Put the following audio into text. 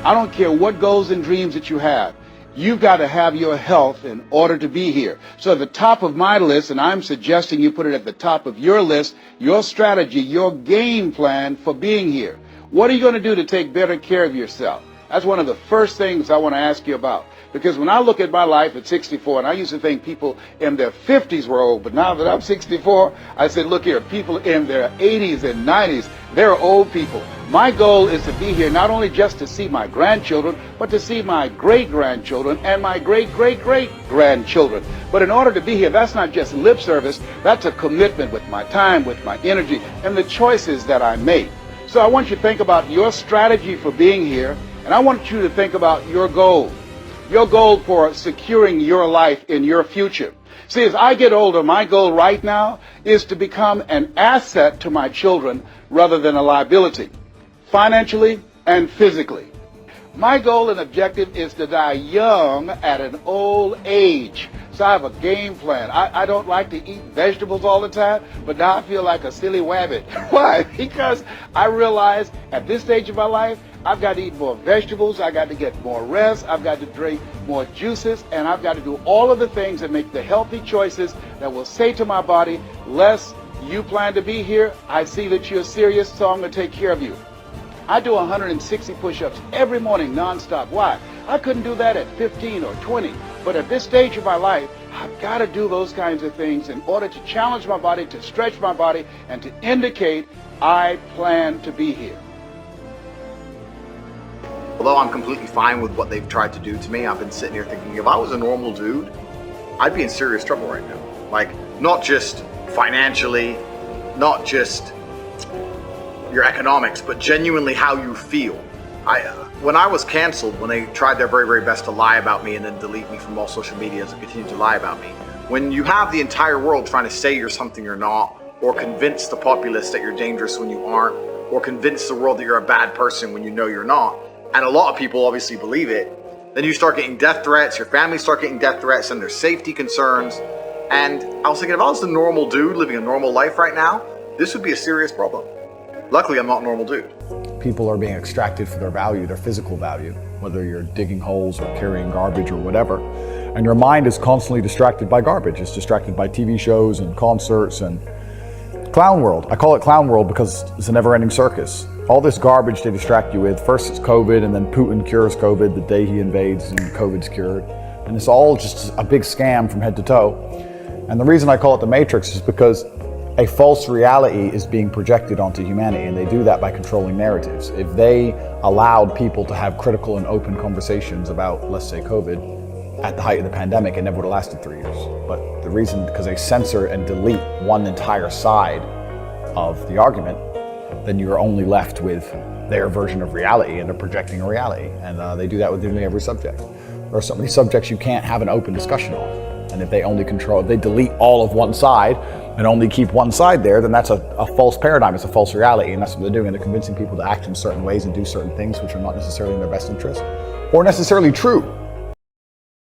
I don't care what goals and dreams that you have. You've got to have your health in order to be here. So at the top of my list, and I'm suggesting you put it at the top of your list, your strategy, your game plan for being here. What are you going to do to take better care of yourself? That's one of the first things I want to ask you about. Because when I look at my life at 64, and I used to think people in their 50s were old, but now that I'm 64, I said, look here, people in their 80s and 90s, they're old people. My goal is to be here not only just to see my grandchildren, but to see my great-grandchildren and my great-great-great-grandchildren. But in order to be here, that's not just lip service, that's a commitment with my time, with my energy, and the choices that I make. So I want you to think about your strategy for being here, and I want you to think about your goal for securing your life in your future. See, as I get older, my goal right now is to become an asset to my children rather than a liability, financially and physically. My goal and objective is to die young at an old age. So I have a game plan. I don't like to eat vegetables all the time, but now I feel like a silly wabbit. Why? Because I realize at this stage of my life, I've got to eat more vegetables, I've got to get more rest, I've got to drink more juices, and I've got to do all of the things that make the healthy choices that will say to my body, Les, you plan to be here, I see that you're serious, so I'm going to take care of you. I do 160 push-ups every morning nonstop. Why? I couldn't do that at 15 or 20, but at this stage of my life, I've got to do those kinds of things in order to challenge my body, to stretch my body, and to indicate I plan to be here. Although I'm completely fine with what they've tried to do to me, I've been sitting here thinking, if I was a normal dude, I'd be in serious trouble right now. Like, not just financially, not just your economics, but genuinely how you feel. When I was canceled, when they tried their very, very best to lie about me and then delete me from all social medias and continue to lie about me, when you have the entire world trying to say you're something you're not, or convince the populace that you're dangerous when you aren't, or convince the world that you're a bad person when you know you're not, and a lot of people obviously believe it, then you start getting death threats, your family start getting death threats, and there's safety concerns. And I was thinking, if I was the normal dude living a normal life right now, this would be a serious problem. Luckily, I'm not a normal dude. People are being extracted for their value, their physical value, whether you're digging holes or carrying garbage or whatever. And your mind is constantly distracted by garbage. It's distracted by TV shows and concerts and clown world. I call it clown world because it's a never-ending circus. All this garbage they distract you with. First it's COVID, and then Putin cures COVID the day he invades and COVID's cured. And it's all just a big scam from head to toe. And the reason I call it the Matrix is because a false reality is being projected onto humanity, and they do that by controlling narratives. If they allowed people to have critical and open conversations about, let's say, COVID, at the height of the pandemic, it never would have lasted 3 years. But the reason, because they censor and delete one entire side of the argument, then you're only left with their version of reality, and they're projecting a reality. And they do that with nearly every subject. There are so many subjects you can't have an open discussion on. And if they only control, if they delete all of one side and only keep one side there, then that's a false paradigm, it's a false reality, and that's what they're doing. And they're convincing people to act in certain ways and do certain things which are not necessarily in their best interest or necessarily true.